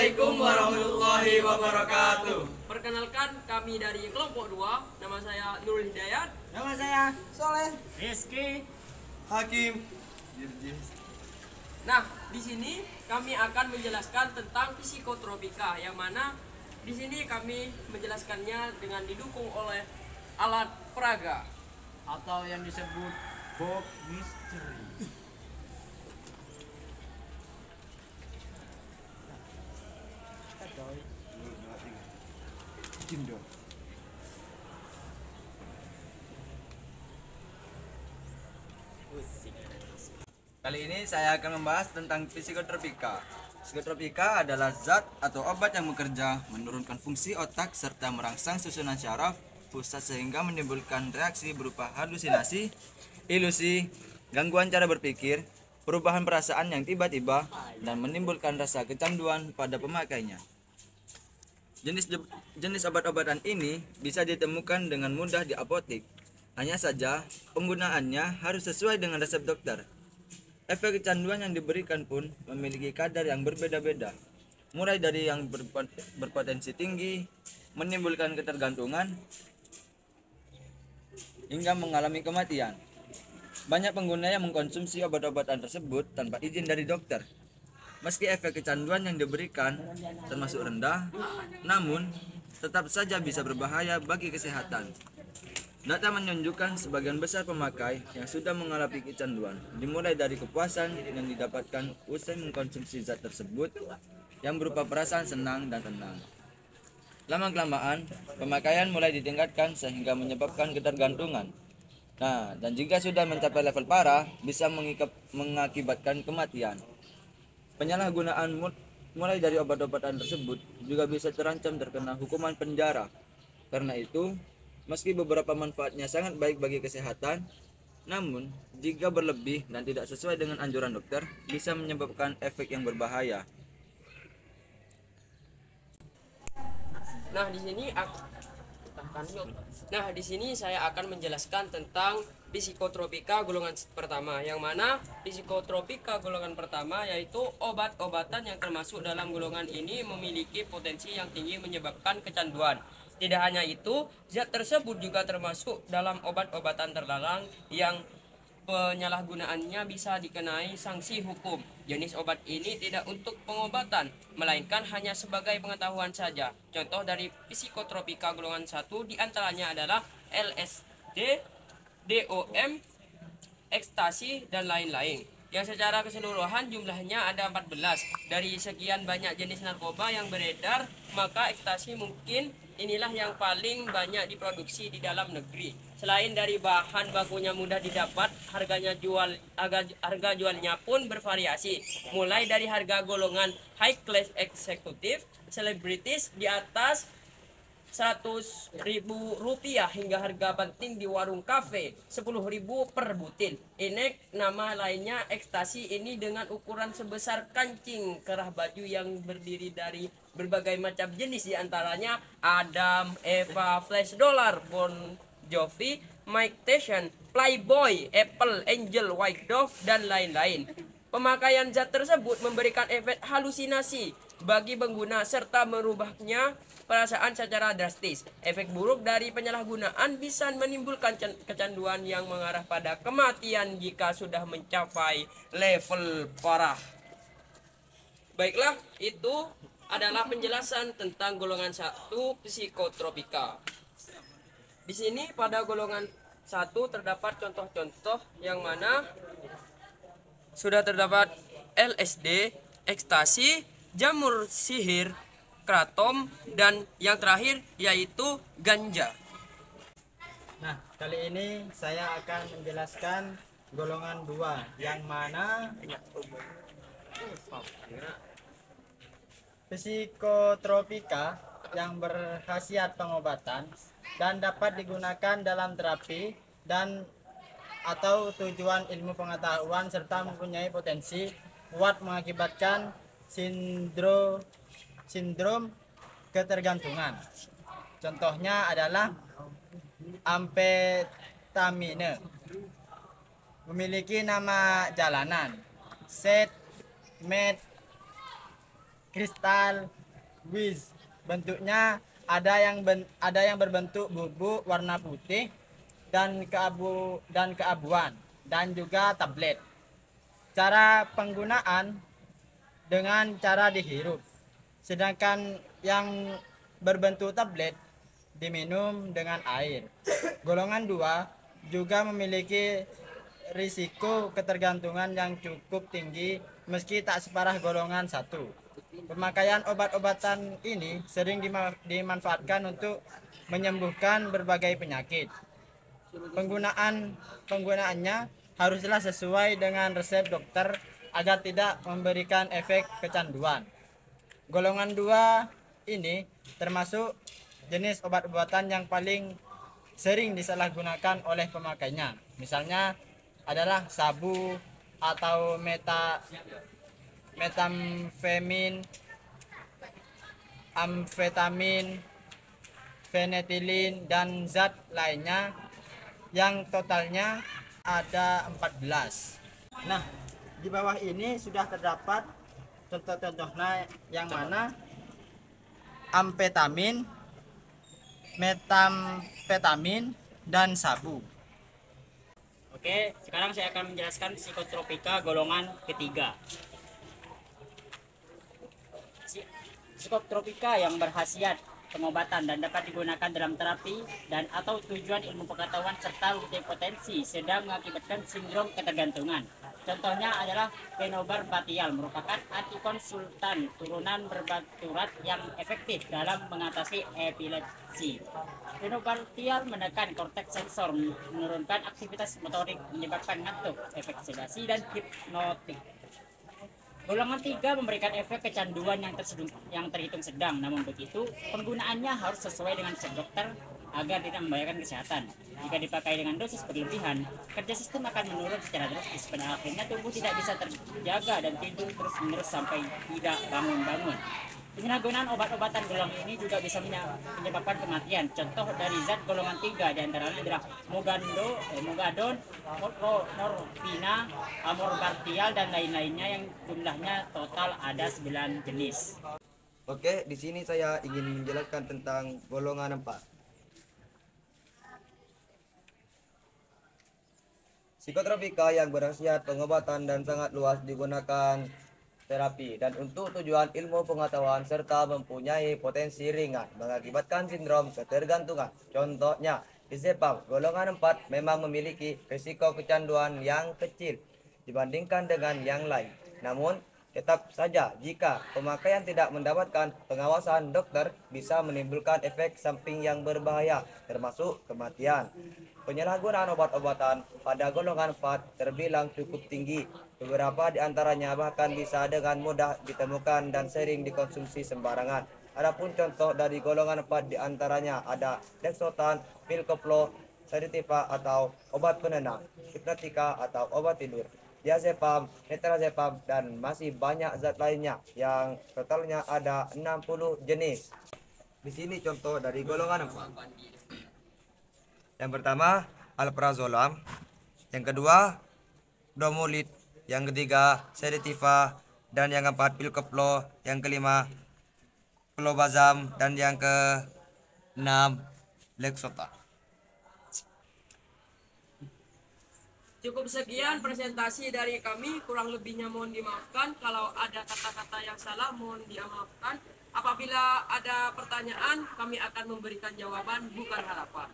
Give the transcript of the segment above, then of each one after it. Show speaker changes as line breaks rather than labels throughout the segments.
Assalamualaikum warahmatullahi wabarakatuh.
Perkenalkan, kami dari kelompok 2. Nama saya Nurul Hidayat.
Nama saya Soleh.
Rizky.
Hakim.
Nah, di sini kami akan menjelaskan tentang psikotropika, yang mana di sini kami menjelaskannya dengan didukung oleh alat peraga
Atau yang disebut Bob Mystery.
Kali ini saya akan membahas tentang psikotropika. Psikotropika adalah zat atau obat yang bekerja menurunkan fungsi otak serta merangsang susunan syaraf pusat sehingga menimbulkan reaksi berupa halusinasi, ilusi, gangguan cara berpikir, perubahan perasaan yang tiba-tiba, dan menimbulkan rasa kecanduan pada pemakainya. Jenis obat-obatan ini bisa ditemukan dengan mudah di apotek. Hanya saja, penggunaannya harus sesuai dengan resep dokter. Efek kecanduan yang diberikan pun memiliki kadar yang berbeda-beda, mulai dari yang berpotensi tinggi, menimbulkan ketergantungan, hingga mengalami kematian. Banyak pengguna yang mengkonsumsi obat-obatan tersebut tanpa izin dari dokter. Meski efek kecanduan yang diberikan termasuk rendah, namun tetap saja bisa berbahaya bagi kesehatan. Data menunjukkan sebagian besar pemakai yang sudah mengalami kecanduan dimulai dari kepuasan yang didapatkan usai mengkonsumsi zat tersebut yang berupa perasaan senang dan tenang. Lama-kelamaan, pemakaian mulai ditingkatkan sehingga menyebabkan ketergantungan. Nah, dan jika sudah mencapai level parah, bisa mengakibatkan kematian. Penyalahgunaan mulai dari obat-obatan tersebut juga bisa terancam terkena hukuman penjara. Karena itu, meski beberapa manfaatnya sangat baik bagi kesehatan, namun jika berlebih dan tidak sesuai dengan anjuran dokter, bisa menyebabkan efek yang berbahaya.
Nah, di sini saya akan menjelaskan tentang psikotropika golongan pertama, yang mana psikotropika golongan pertama yaitu obat-obatan yang termasuk dalam golongan ini memiliki potensi yang tinggi menyebabkan kecanduan. Tidak hanya itu, zat tersebut juga termasuk dalam obat-obatan terlarang yang penyalahgunaannya bisa dikenai sanksi hukum. Jenis obat ini tidak untuk pengobatan, melainkan hanya sebagai pengetahuan saja. Contoh dari psikotropika golongan 1 diantaranya adalah LSD, DOM, ekstasi, dan lain-lain. Yang secara keseluruhan jumlahnya ada 14. Dari sekian banyak jenis narkoba yang beredar, maka ekstasi mungkin inilah yang paling banyak diproduksi di dalam negeri. Selain dari bahan bakunya mudah didapat, harga jualnya pun bervariasi. Mulai dari harga golongan high class eksekutif, selebritis di atas 100.000 rupiah hingga harga penting di warung kafe 10.000 per butir. Ini nama lainnya ekstasi ini dengan ukuran sebesar kancing kerah baju yang berdiri dari berbagai macam jenis, diantaranya Adam, Eva, Flash Dollar, Bon Jovi, Mike Tyson, Playboy, Apple, Angel, White Dove, dan lain-lain. Pemakaian zat tersebut memberikan efek halusinasi bagi pengguna serta merubahnya perasaan secara drastis. Efek buruk dari penyalahgunaan bisa menimbulkan kecanduan yang mengarah pada kematian jika sudah mencapai level parah. Baiklah, itu adalah penjelasan tentang golongan 1 psikotropika. Di sini pada golongan 1 terdapat contoh-contoh yang mana sudah terdapat LSD, ekstasi, jamur sihir, kratom, dan yang terakhir yaitu ganja.
Nah, kali ini saya akan menjelaskan golongan 2 yang mana psikotropika yang berkhasiat pengobatan dan dapat digunakan dalam terapi dan atau tujuan ilmu pengetahuan serta mempunyai potensi kuat mengakibatkan sindrom ketergantungan. Contohnya adalah amfetamine, memiliki nama jalanan, set, met, kristal, Wiz. Bentuknya ada yang berbentuk bubuk warna putih dan keabuan dan juga tablet. Cara penggunaan dengan cara dihirup. Sedangkan yang berbentuk tablet diminum dengan air. Golongan 2 juga memiliki risiko ketergantungan yang cukup tinggi meski tak separah golongan 1. Pemakaian obat-obatan ini sering dimanfaatkan untuk menyembuhkan berbagai penyakit. Penggunaannya haruslah sesuai dengan resep dokter agar tidak memberikan efek kecanduan. Golongan 2 ini termasuk jenis obat-obatan yang paling sering disalahgunakan oleh pemakainya. Misalnya adalah sabu atau metamfemin, amfetamin, fenetilin, dan zat lainnya yang totalnya ada 14. Nah, di bawah ini sudah terdapat contoh-contohnya yang mana amfetamin, metamfetamin, dan sabu.
Oke, sekarang saya akan menjelaskan psikotropika golongan ketiga. Psikotropika yang berkhasiat pengobatan dan dapat digunakan dalam terapi dan atau tujuan ilmu pengetahuan serta multipotensi sedang mengakibatkan sindrom ketergantungan. Contohnya adalah penobarbatial merupakan antikonsultan turunan barbiturat yang efektif dalam mengatasi epilepsi. Penobarbatial menekan korteks sensor, menurunkan aktivitas motorik, menyebabkan ngantuk, efek sedasi dan hipnotik. Golongan 3 memberikan efek kecanduan yang terhitung sedang, namun begitu penggunaannya harus sesuai dengan resep dokter agar tidak membahayakan kesehatan. Jika dipakai dengan dosis berlebihan, kerja sistem akan menurun secara drastis. Pada akhirnya tubuh tidak bisa terjaga dan tidur terus-menerus sampai tidak bangun-bangun. Penyalahgunaan obat-obatan golongan ini juga bisa menyebabkan kematian. Contoh dari zat golongan 3 diantaranya adalah mogadon, morfina, amorbartial, dan lain-lainnya yang jumlahnya total ada 9 jenis.
Oke, di sini saya ingin menjelaskan tentang golongan 4. Psikotropika yang berkhasiat pengobatan dan sangat luas digunakan terapi dan untuk tujuan ilmu pengetahuan serta mempunyai potensi ringan mengakibatkan sindrom ketergantungan. Contohnya, disebab golongan 4 memang memiliki risiko kecanduan yang kecil dibandingkan dengan yang lain. Namun, tetap saja jika pemakaian tidak mendapatkan pengawasan dokter bisa menimbulkan efek samping yang berbahaya termasuk kematian. Penyalahgunaan obat-obatan pada golongan 4 terbilang cukup tinggi. Beberapa di antaranya bahkan bisa dengan mudah ditemukan dan sering dikonsumsi sembarangan. Adapun contoh dari golongan 4 di antaranya ada Lexotan, pil koplo, sedativa atau obat penenang, hipnotika atau obat tidur, diazepam, metrazepam, dan masih banyak zat lainnya yang totalnya ada 60 jenis. Di sini contoh dari golongan 4. Yang pertama, alprazolam. Yang kedua, domolit. Yang ketiga, sedativa. Dan yang keempat, pil koplo. Yang kelima, clobazam. Dan yang keenam, Lexotan.
Cukup sekian presentasi dari kami, kurang lebihnya mohon dimaafkan. Kalau ada kata-kata yang salah mohon dimaafkan. Apabila ada pertanyaan, kami akan memberikan jawaban, bukan harapan.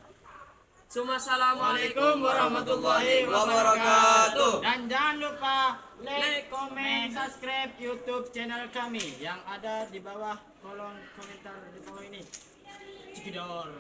Assalamualaikum warahmatullahi wabarakatuh.
Dan jangan lupa like, comment, subscribe YouTube channel kami yang ada di bawah kolom komentar di bawah ini. Cikidor.